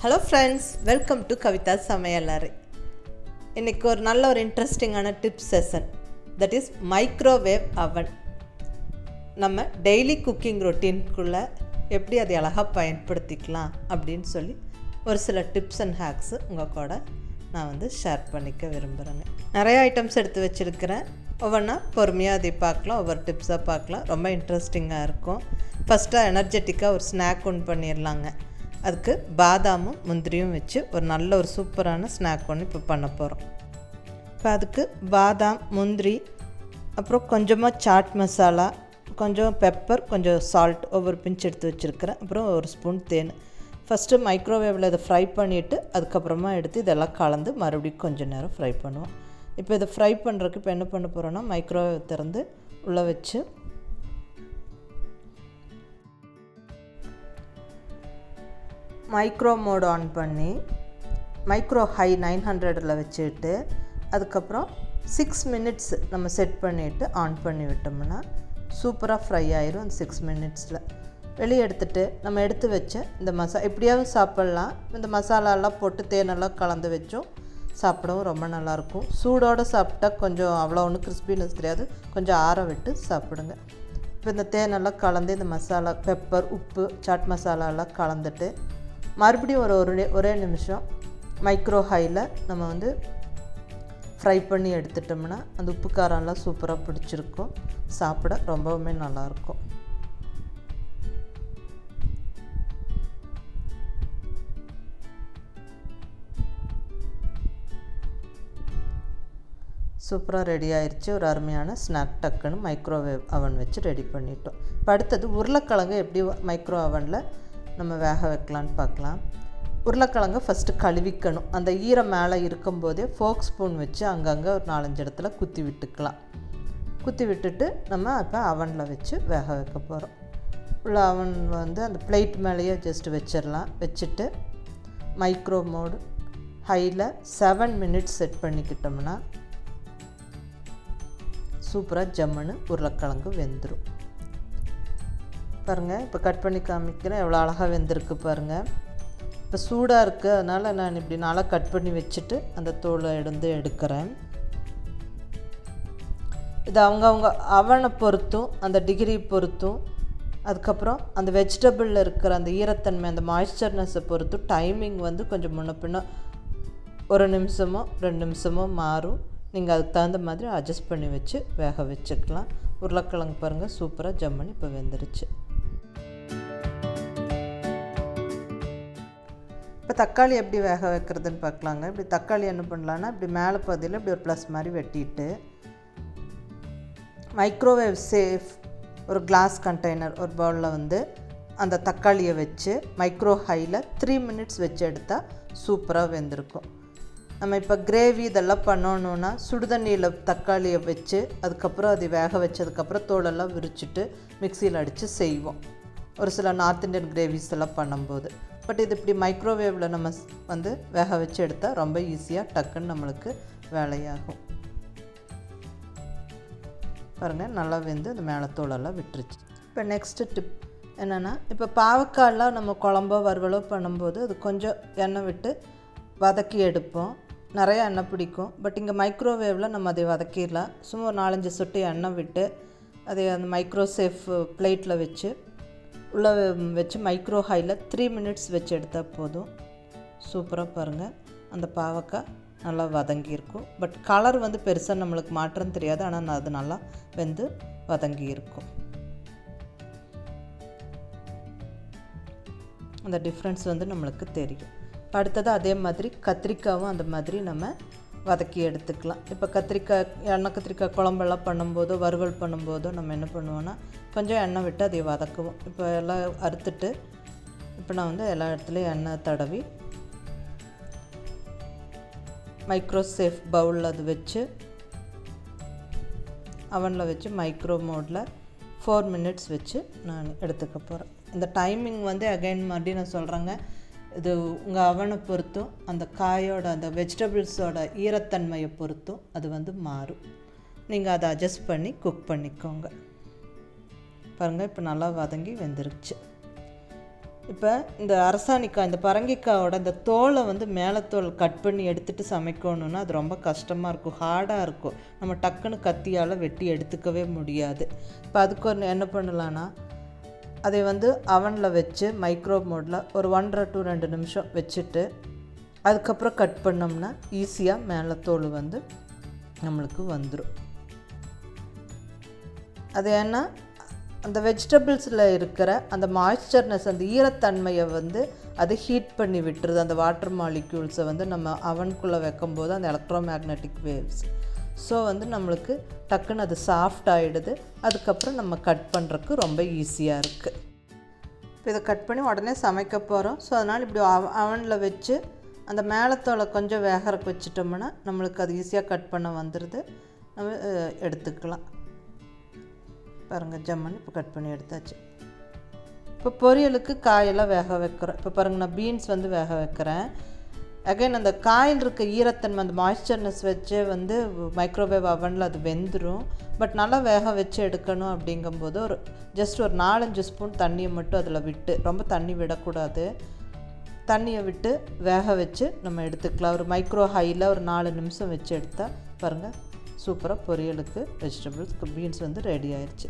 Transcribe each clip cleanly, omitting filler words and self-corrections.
Hello friends, welcome to Kavithasamayalarai. இன்னைக்கு ஒரு நல்ல ஒரு இன்ட்ரெஸ்டிங்கான tip session, that is microwave oven. நம்ம டெய்லி குக்கிங் ரொட்டீனுக்குள்ளே எப்படி அதை அழகாக பயன்படுத்திக்கலாம் அப்படின்னு சொல்லி ஒரு சில டிப்ஸ் அண்ட் ஹேக்ஸு உங்கள் கூட நான் ஷேர் பண்ணிக்க விரும்புகிறேங்க. நிறைய ஐட்டம்ஸ் எடுத்து வச்சுருக்கிறேன். ஒவ்வொன்றா பொறுமையாக அதை பார்க்கலாம், ஒவ்வொரு டிப்ஸாக பார்க்கலாம். ரொம்ப இன்ட்ரெஸ்டிங்காக இருக்கும். ஃபஸ்ட்டாக எனர்ஜெட்டிக்காக ஒரு ஸ்நாக் ஒன்று பண்ணிடலாங்க. அதுக்கு பாதாமும் முந்திரியும் வச்சு ஒரு நல்ல ஒரு சூப்பரான ஸ்நாக் ஒன்று இப்போ பண்ண போகிறோம். இப்போ அதுக்கு பாதாம், முந்திரி, அப்புறம் கொஞ்சமாக சாட் மசாலா, கொஞ்சம் பெப்பர், கொஞ்சம் சால்ட் ஒவ்வொரு பிஞ்ச் எடுத்து வச்சுருக்கிறேன். அப்புறம் ஒரு ஸ்பூன் தேன். ஃபஸ்ட்டு மைக்ரோவேவில் இதை ஃப்ரை பண்ணிவிட்டு அதுக்கப்புறமா எடுத்து இதெல்லாம் கலந்து மறுபடியும் கொஞ்சம் நேரம் ஃப்ரை பண்ணுவோம். இப்போ இதை ஃப்ரை பண்ணுறதுக்கு இப்போ என்ன பண்ண போகிறோன்னா, மைக்ரோவேவ் திறந்து உள்ளே வச்சு மைக்ரோ மோட் ஆன் பண்ணி மைக்ரோ ஹை 900 வச்சுட்டு அதுக்கப்புறம் 6 மினிட்ஸ் நம்ம செட் பண்ணிவிட்டு ஆன் பண்ணி விட்டோம்னா சூப்பராக ஃப்ரை ஆயிரும். அந்த 6 மினிட்ஸில் வெளியே எடுத்துகிட்டு நம்ம எடுத்து வச்ச இந்த எப்படியாவது சாப்பிட்லாம். இந்த மசாலாலாம் போட்டு தேனெல்லாம் கலந்து வச்சோம் சாப்பிடவும் ரொம்ப நல்லாயிருக்கும். சூடோடு சாப்பிட்டா கொஞ்சம் அவ்வளோ ஒன்றும் கிறிஸ்பினஸ் தெரியாது, கொஞ்சம் ஆற விட்டு சாப்பிடுங்க. இப்போ இந்த தேனெல்லாம் கலந்து இந்த மசாலா, பெப்பர், உப்பு, சாட் மசாலாலாம் கலந்துட்டு மறுபடியும் ஒரே நிமிஷம் மைக்ரோ ஹையில் நம்ம ஃப்ரை பண்ணி எடுத்துட்டோம்னா அந்த உப்பு காரம்லாம் சூப்பராக பிடிச்சிருக்கும். சாப்பிட ரொம்பவுமே நல்லாயிருக்கும். சூப்பராக ரெடி ஆயிடுச்சு. ஒரு அருமையான ஸ்நாக் டக்குன்னு மைக்ரோவேவ் அவன் வச்சு ரெடி பண்ணிட்டோம். இப்போ அடுத்தது உருளைக்கிழங்கு எப்படி மைக்ரோ அவனில் நம்ம வேக வைக்கலான்னு பார்க்கலாம். உருளைக்கிழங்கு ஃபஸ்ட்டு கழுவிக்கணும். அந்த ஈரம் மேலே இருக்கும்போதே ஃபோக் ஸ்பூன் வச்சு அங்கங்கே ஒரு 4-5 இடத்துல குத்தி விட்டுக்கலாம். குத்தி விட்டுட்டு நம்ம இப்போ அவனில் வச்சு வேக வைக்க போகிறோம். உள்ள அவன் அந்த பிளேட் மேலேயே ஜஸ்ட்டு வச்சிடலாம். வச்சுட்டு மைக்ரோ மோடு ஹையில் 7 மினிட்ஸ் செட் பண்ணிக்கிட்டோம்னா சூப்பராக ஜம்முன்னு உருளைக்கிழங்கு வெந்துடும். பாருங்கள், இப்போ கட் பண்ணி காமிக்கிறேன். எவ்வளோ அழகாக வெந்திருக்கு பாருங்கள். இப்போ சூடாக இருக்குது, அதனால் நான் இப்படி நல்லா கட் பண்ணி வச்சுட்டு அந்த தோலை எடுக்கிறேன். இது அவங்கவுங்க அவனை பொறுத்தும் அந்த டிகிரி பொறுத்தும் அதுக்கப்புறம் அந்த வெஜிடபிளில் இருக்கிற அந்த ஈரத்தன்மை, அந்த மாய்ஸ்சர்னஸை பொறுத்தும் டைமிங் கொஞ்சம் முன்ன பின்ன 1 நிமிஷமோ 2 நிமிஷமோ மாறும். நீங்கள் அதுக்கு தகுந்த மாதிரி அட்ஜஸ்ட் பண்ணி வச்சு வேக வச்சுக்கலாம். உருளைக்கிழங்கு பாருங்கள் சூப்பராக ஜம்முன்னு இப்போ வெந்துருச்சு. இப்போ தக்காளி எப்படி வேக வைக்கிறதுன்னு பார்க்கலாங்க. இப்படி தக்காளி என்ன பண்ணலான்னா, இப்படி மேலே பகுதியில் இப்படி ஒரு ப்ளஸ் மாதிரி வெட்டிட்டு மைக்ரோவேவ் சேஃப் ஒரு கிளாஸ் கண்டெய்னர் ஒரு பவுலில் அந்த தக்காளியை வச்சு மைக்ரோ ஹையில் 3 மினிட்ஸ் வச்சு எடுத்தால் சூப்பராக வெந்திருக்கும். நம்ம இப்போ கிரேவி இதெல்லாம் பண்ணணுன்னா சுடுதண்ணியில் தக்காளியை வச்சு அதுக்கப்புறம் அதை வேக வச்சதுக்கப்புறம் தோலெல்லாம் விரிச்சிட்டு மிக்சியில் அடித்து செய்வோம் ஒரு சில நார்த் இந்தியன் கிரேவிஸ் எல்லாம் பண்ணும்போது. பட் இது இப்படி மைக்ரோவேவில் நம்ம வேக வச்சு எடுத்தால் ரொம்ப ஈஸியாக டக்குன்னு நம்மளுக்கு வேலையாகும். பாருங்கள், நல்லா வெந்து அந்த மேலே தோலெல்லாம் விட்டுருச்சு. இப்போ நெக்ஸ்ட்டு டிப் என்னென்னா, இப்போ பாவக்காயெல்லாம் நம்ம குழம்போ வறுவலோ பண்ணும்போது அது கொஞ்சம் எண்ணெய் விட்டு வதக்கி எடுப்போம். நிறையா எண்ணெய் பிடிக்கும். பட் இங்கே மைக்ரோவேவில் நம்ம அதை வதக்கிடலாம். சும்மா ஒரு 4-5 சொட்டு எண்ணெய் விட்டு அதை அந்த மைக்ரோ சேஃப் பிளேட்டில் வச்சு உள்ளே வச்சு மைக்ரோ ஹையில் 3 மினிட்ஸ் வச்சு எடுத்தால் போதும். சூப்பராக பாருங்கள், அந்த பாவக்காய் நல்லா வதங்கியிருக்கும். பட் கலர் பெருசாக நம்மளுக்கு மாற்றம் தெரியாது, ஆனால் அது நல்லா வெந்து வதங்கியிருக்கும். அந்த டிஃப்ரென்ஸ் நம்மளுக்கு தெரியும். அடுத்தது அதே மாதிரி கத்திரிக்காயும் அந்த மாதிரி நம்ம வதக்கி எடுத்துக்கலாம். இப்போ எண்ணெய் கத்திரிக்காய் குழம்பெல்லாம் பண்ணும்போதோ வறுவல் பண்ணும்போதோ நம்ம என்ன பண்ணுவோன்னா, கொஞ்சம் எண்ணெய் விட்டு அதை வதக்குவோம். இப்போ எல்லாம் அறுத்துட்டு இப்போ நான் எல்லா இடத்துலையும் எண்ணெய் தடவி மைக்ரோ சேஃப் பவுலில் அது வச்சு அவனில் வச்சு மைக்ரோ மோடில் 4 மினிட்ஸ் வச்சு நான் எடுத்துக்க போகிறேன். இந்த டைமிங் அகைன் மறுபடியும் நான் சொல்கிறேங்க, இது உங்கள் அவனை பொறுத்தும் அந்த காயோட அந்த வெஜிடபிள்ஸோட ஈரத்தன்மையை பொறுத்தும் அது மாறும். நீங்கள் அதை அட்ஜஸ்ட் பண்ணி குக் பண்ணிக்கோங்க. பாருங்கள், இப்போ நல்லா வதங்கி வெந்துருச்சு. இப்போ இந்த அரசாணிக்காய், இந்த பரங்கிக்காயோட இந்த தோலை வந்து மேலே தோல் கட் பண்ணி எடுத்துகிட்டு சமைக்கணுன்னா அது ரொம்ப கஷ்டமாக இருக்கும், ஹார்டாக இருக்கும். நம்ம டக்குன்னு கத்தியால் வெட்டி எடுத்துக்கவே முடியாது. இப்போ அதுக்கு என்ன பண்ணலான்னா, அதை வந்து அவனில் வச்சு மைக்ரோ மோடில் ஒரு 1.5 to 2 நிமிஷம் வச்சுட்டு அதுக்கப்புறம் கட் பண்ணோம்னா ஈஸியாக மேலே தோல் வந்து நம்மளுக்கு வந்துடும். அது ஏன்னா அந்த வெஜிடபிள்ஸில் இருக்கிற அந்த மாய்ஸ்சர்னஸ், அந்த ஈரத்தன்மையை வந்து அது ஹீட் பண்ணி விட்டுருது. அந்த வாட்டர் மாலிக்யூல்ஸை வந்து நம்ம அவனுக்குள்ளே வைக்கும்போது அந்த எலக்ட்ரோ மேக்னெட்டிக் வேவ்ஸ் ஸோ வந்து நம்மளுக்கு டக்குன்னு அது சாஃப்ட் ஆகிடுது. அதுக்கப்புறம் நம்ம கட் பண்ணுறதுக்கு ரொம்ப ஈஸியாக இருக்குது. இப்போ இதை கட் பண்ணி உடனே சமைக்க போகிறோம். ஸோ அதனால் இப்படி அவனில் வச்சு அந்த மேலத்தோலை கொஞ்சம் வேகறக்கு வச்சிட்டோம்னா நம்மளுக்கு அது ஈஸியாக கட் பண்ண வந்துடுது. நம்ம எடுத்துக்கலாம். பாருங்கள், ஜம்மன் இப்போ கட் பண்ணி எடுத்தாச்சு. இப்போ பொரியலுக்கு காயெல்லாம் வேக வைக்கிறோம். இப்போ பாருங்கள், நான் பீன்ஸ் வந்து வேக வைக்கிறேன். அகைன் அந்த காயில் இருக்க ஈரத்தன்மை, அந்த மாய்ஸ்சர்னஸ் வச்சு வந்து மைக்ரோவேவ் அவனில் அது வெந்துடும். பட் நல்லா வேக வச்சு எடுக்கணும். அப்படிங்கும்போது ஜஸ்ட் ஒரு 4-5 ஸ்பூன் தண்ணியை மட்டும் அதில் விட்டு, ரொம்ப தண்ணி விடக்கூடாது, தண்ணியை விட்டு வேக வச்சு நம்ம எடுத்துக்கலாம். ஒரு மைக்ரோ ஹையில் ஒரு 4 நிமிஷம் வச்சு எடுத்தால் பாருங்கள், சூப்பராக பொரியலுக்கு வெஜிடபிள்ஸ் பீன்ஸ் வந்து ரெடி ஆயிடுச்சு.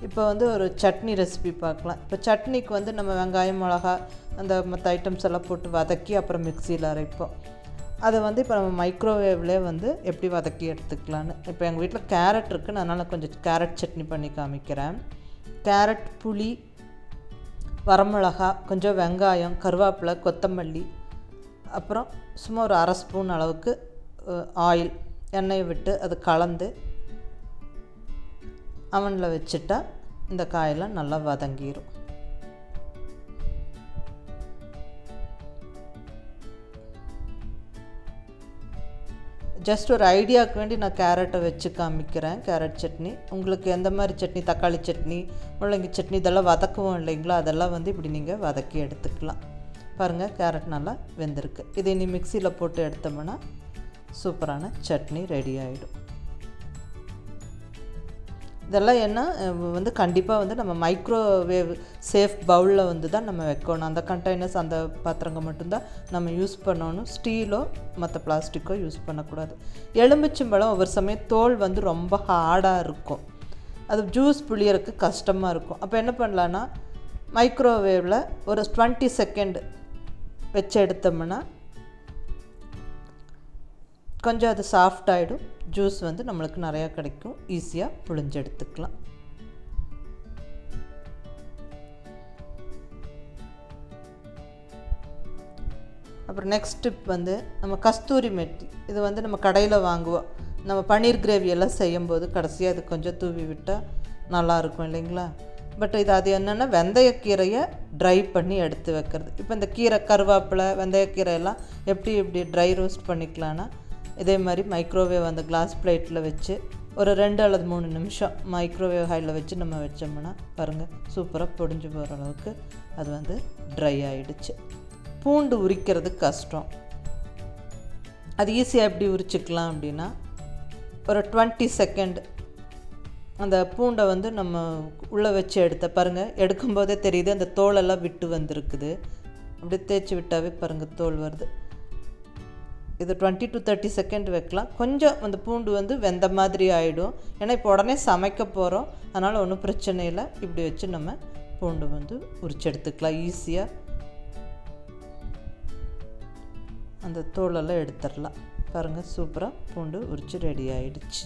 இப்போ வந்து ஒரு சட்னி ரெசிபி பார்க்கலாம். இப்போ சட்னிக்கு வந்து நம்ம வெங்காயம், மிளகா, அந்த மற்ற ஐட்டம்ஸ் எல்லாம் போட்டு வதக்கி அப்புறம் மிக்சியில் அரைப்போம். அதை வந்து இப்போ நம்ம மைக்ரோவேவ்லேயே வந்து எப்படி வதக்கி எடுத்துக்கலான்னு. இப்போ எங்கள் வீட்டில் கேரட் இருக்குது, அதனால் கொஞ்சம் கேரட் சட்னி பண்ணி காமிக்கிறேன். கேரட், புளி, வரமிளகா, கொஞ்சம் வெங்காயம், கருவேப்பிலை, கொத்தமல்லி, அப்புறம் சும்மா ஒரு 1/2 ஸ்பூன் அளவுக்கு ஆயில், எண்ணெயை விட்டு அது கலந்து அவனில் வச்சுட்டா இந்த காயெல்லாம் நல்லா வதங்கிடும். ஜஸ்ட் ஒரு ஐடியாவுக்கு வேண்டி நான் கேரட்டை வச்சு காமிக்கிறேன். கேரட் சட்னி உங்களுக்கு எந்த மாதிரி சட்னி, தக்காளி சட்னி, முள்ளங்கி சட்னி இதெல்லாம் வதக்குவோம் இல்லைங்களா, அதெல்லாம் வந்து இப்படி நீங்கள் வதக்கி எடுத்துக்கலாம். பாருங்கள், கேரட் நல்லா வெந்திருக்கு. இதை இனி மிக்சியில் போட்டு எடுத்தோம்னா சூப்பரான சட்னி ரெடி ஆகிடும். இதெல்லாம் என்ன வந்து கண்டிப்பாக வந்து நம்ம மைக்ரோவேவ் சேஃப் பவுலில் வந்து தான் நம்ம வைக்கணும். அந்த கண்டெய்னர்ஸ், அந்த பாத்திரங்கள் மட்டும்தான் நம்ம யூஸ் பண்ணணும். ஸ்டீலோ மற்ற பிளாஸ்டிக்கோ யூஸ் பண்ணக்கூடாது. எலுமிச்சம்பழம் ஒவ்வொரு சமயம் தோல் வந்து ரொம்ப ஹார்டாக இருக்கும், அது ஜூஸ் புளியறதுக்கு கஷ்டமாக இருக்கும். அப்போ என்ன பண்ணலான்னா, மைக்ரோவேவில் ஒரு 20 செகண்ட் வச்சு எடுத்தோம்னா கொஞ்சம் அது சாஃப்ட் ஆகிடும். ஜூஸ் வந்து நம்மளுக்கு நிறையா கிடைக்கும், ஈஸியாக புழிஞ்சு எடுத்துக்கலாம். அப்புறம் நெக்ஸ்ட் டிப் வந்து நம்ம கஸ்தூரி மெட்டி. இது வந்து நம்ம கடையில் வாங்குவோம். நம்ம பன்னீர் கிரேவி எல்லாம் செய்யும்போது கடைசியாக இது கொஞ்சம் தூவி விட்டால் நல்லாயிருக்கும் இல்லைங்களா. பட் இது அது என்னென்னா, வெந்தயக்கீரையை ட்ரை பண்ணி எடுத்து வைக்கிறது. இப்போ இந்த கீரை, கருவேப்பிலை, வெந்தயக்கீரையெல்லாம் எப்படி ட்ரை ரோஸ்ட் பண்ணிக்கலான்னா, இதே மாதிரி மைக்ரோவேவ் அந்த கிளாஸ் பிளேட்டில் வச்சு ஒரு 2 அல்லது 3 நிமிஷம் மைக்ரோவேவ் ஹையில் வச்சு நம்ம வச்சோம்னா பாருங்கள், சூப்பராக பொடிஞ்சு போகிற அளவுக்கு அது வந்து ட்ரை ஆகிடுச்சு. பூண்டு உரிக்கிறது கஷ்டம், அது ஈஸியாக எப்படி உரிச்சிக்கலாம் அப்படின்னா, ஒரு 20 செகண்ட் அந்த பூண்டை வந்து நம்ம உள்ளே வச்சு பாருங்கள், எடுக்கும்போதே தெரியுது அந்த தோலெல்லாம் விட்டு வந்திருக்குது. அப்படியே தேய்ச்சி விட்டாவே பாருங்கள் தோல் வருது. இது 20 to 30 செகண்ட் வைக்கலாம். கொஞ்சம் அந்த பூண்டு வந்து வெந்த மாதிரி ஆகிடும், ஏன்னா இப்போ உடனே சமைக்க போகிறோம், அதனால் ஒன்றும் பிரச்சனை இல்லை. இப்படி வச்சு நம்ம பூண்டு வந்து உரிச்சு எடுத்துக்கலாம். ஈஸியாக அந்த தோலெல்லாம் எடுத்துடலாம். பாருங்கள், சூப்பராக பூண்டு உரிச்சு ரெடி ஆகிடுச்சு.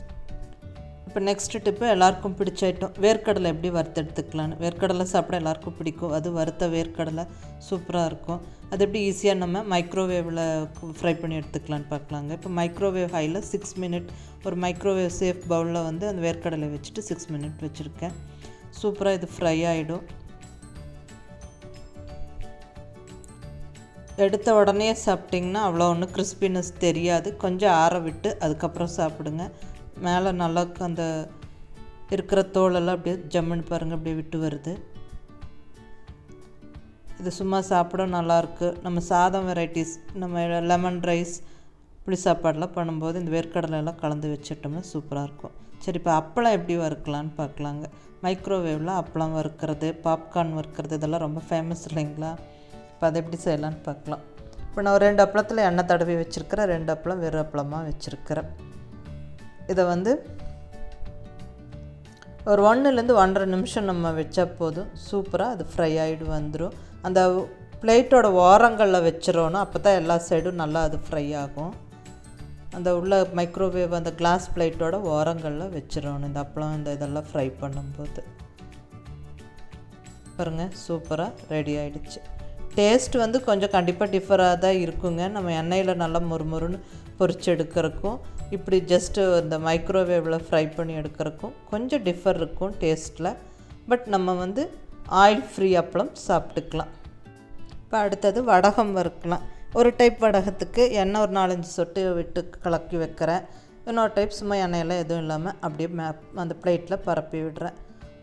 இப்போ நெக்ஸ்ட் டிப்பு எல்லாருக்கும் பிடிச்ச ஐட்டம், வேர்க்கடலை எப்படி வறுத்து எடுத்துக்கலான்னு. வேர்க்கடலை சாப்பிட எல்லாருக்கும் பிடிக்கும், அது வறுத்த வேர்க்கடலை சூப்பராக இருக்கும். அது எப்படி ஈஸியாக நம்ம மைக்ரோவேவில் ஃப்ரை பண்ணி எடுத்துக்கலான்னு பார்க்கலாங்க. இப்போ மைக்ரோவேவ் ஹையில் 6 மினிட், ஒரு மைக்ரோவேவ் சேஃப் பவுலில் வந்து அந்த வேர்க்கடலை வச்சுட்டு 6 மினிட் வச்சுருக்கேன். சூப்பராக இது ஃப்ரை ஆகிடும். எடுத்த உடனே சாப்பிட்டிங்கன்னா அவ்வளோ ஒன்றும் கிறிஸ்பினஸ் தெரியாது. கொஞ்சம் ஆற விட்டு அதுக்கப்புறம் சாப்பிடுங்க. மேலே நல்லா அந்த இருக்கிற தோலெல்லாம் அப்படியே ஜம்முன்னு பாருங்கள், அப்படியே விட்டு வருது. இது சும்மா சாப்பிட நல்லாயிருக்கு. நம்ம சாதம் வெரைட்டிஸ், நம்ம லெமன் ரைஸ், புளி சாப்பாடெலாம் பண்ணும்போது இந்த வேர்க்கடலை எல்லாம் கலந்து வச்சிட்டோம்னா சூப்பராக இருக்கும். சரி, இப்போ அப்பளம் எப்படி வறுக்கலான்னு பார்க்கலாங்க. மைக்ரோவேவில் அப்பளம் வறுக்கிறது, பாப்கார்ன் வறுக்கிறது இதெல்லாம் ரொம்ப ஃபேமஸ் இல்லைங்களா? இப்போ அதை எப்படி செய்யலான்னு பார்க்கலாம். இப்போ நான் 2 அப்பளத்தில் எண்ணெய் தடவி வச்சுருக்கிறேன், 2 அப்பளம் வெறும் அப்பளமாக வச்சுருக்கிறேன். இதை வந்து ஒரு 1லேருந்து 1.5 நிமிஷம் நம்ம வச்சா போதும், சூப்பராக அது ஃப்ரை ஆகிடு வந்துடும். அந்த பிளேட்டோட ஓரங்களில் வச்சிடணும், அப்போ தான் எல்லா சைடும் நல்லா அது ஃப்ரை ஆகும். அந்த உள்ள மைக்ரோவேவ் அந்த கிளாஸ் பிளேட்டோட ஓரங்களில் வச்சிடணும் இந்த அப்பளம் இதெல்லாம் ஃப்ரை பண்ணும்போது. பாருங்கள், சூப்பராக ரெடி ஆகிடுச்சு. டேஸ்ட் வந்து கொஞ்சம் கண்டிப்பாக டிஃபராக தான் இருக்குங்க. நம்ம எண்ணெயில் நல்லா மொறுமொறுன்னு பொரிச்சு எடுக்கிறதுக்கும் இப்படி ஜஸ்ட்டு இந்த மைக்ரோவேவில் ஃப்ரை பண்ணி எடுக்கிறதுக்கும் கொஞ்சம் டிஃபர் இருக்கும் டேஸ்ட்டில். பட் நம்ம வந்து ஆயில் ஃப்ரீ அப்பளம் சாப்பிட்டுக்கலாம். இப்போ அடுத்தது வடகம் வறுக்கலாம். ஒரு டைப் வடகத்துக்கு எண்ணெய் ஒரு 4-5 சொட்டு விட்டு கலக்கி வைக்கிறேன். இன்னொரு டைப் சும்மா எண்ணெயெல்லாம் எதுவும் இல்லாமல் அப்படியே அந்த பிளேட்டில் பரப்பி விடுறேன்.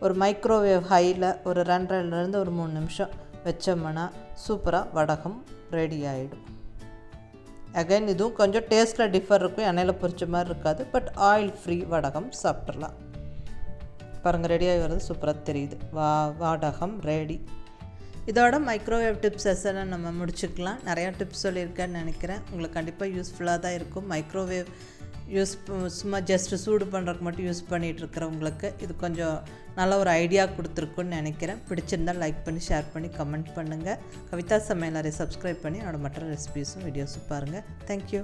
ஒரு மைக்ரோவேவ் ஹையில் ஒரு 2.5லேருந்து ஒரு 3 நிமிஷம் வச்சோம்னா சூப்பராக வடகம் ரெடி ஆகிடும். அகைன் இதுவும் கொஞ்சம் டேஸ்ட்டில் டிஃபர் இருக்கும், எண்ணெயில் பொரிச்ச மாதிரி இருக்காது. பட் ஆயில் ஃப்ரீ வடகம் சாப்பிட்றலாம். பாருங்கள், ரெடியாகி வர்றது சூப்பராக தெரியுது. வடகம் ரெடி. இதோட மைக்ரோவேவ் டிப்ஸ் செஷனை நம்ம முடிச்சுக்கலாம். நிறையா டிப்ஸ் சொல்லியிருக்கேன்னு நினைக்கிறேன். உங்களுக்கு கண்டிப்பாக யூஸ்ஃபுல்லாக தான் இருக்கும். மைக்ரோவேவ் சும்மா ஜஸ்ட்டு சூடு பண்ணுறதுக்கு மட்டும் யூஸ் பண்ணிகிட்ருக்கிறவங்களுக்கு இது கொஞ்சம் நல்ல ஒரு ஐடியா கொடுத்துருக்குன்னு நினைக்கிறேன். பிடிச்சிருந்தால் லைக் பண்ணி, ஷேர் பண்ணி, கமெண்ட் பண்ணுங்கள். கவிதா சமையலறை சப்ஸ்கிரைப் பண்ணி என்னோடய மற்ற ரெசிபீஸும் வீடியோஸும் பாருங்கள். தேங்க்யூ.